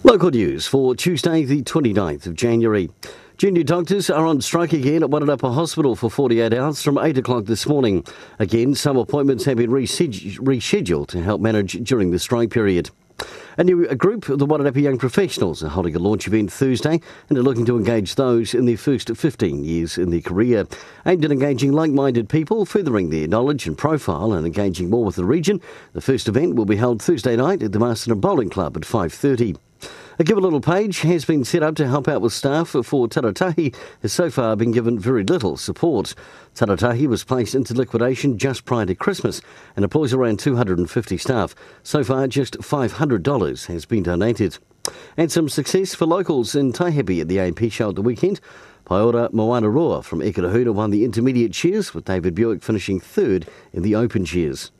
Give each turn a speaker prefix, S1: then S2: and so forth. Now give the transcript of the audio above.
S1: Local news for Tuesday the 29th of January. Junior doctors are on strike again at Wairarapa Hospital for 48 hours from 8 o'clock this morning. Again, some appointments have been rescheduled to help manage during the strike period. A new group of the Wairarapa Young Professionals are holding a launch event Thursday and are looking to engage those in their first 15 years in their career. Aimed at engaging like-minded people, furthering their knowledge and profile and engaging more with the region, the first event will be held Thursday night at the Marston Bowling Club at 5:30. A Give a Little page has been set up to help out with staff for Taratahi has so far been given very little support. Taratahi was placed into liquidation just prior to Christmas and employs around 250 staff. So far, just $500 has been donated. And some success for locals in Taihape at the AMP show at the weekend. Paora Moana Roa from Ekarahuna won the intermediate cheers, with David Buick finishing third in the open cheers.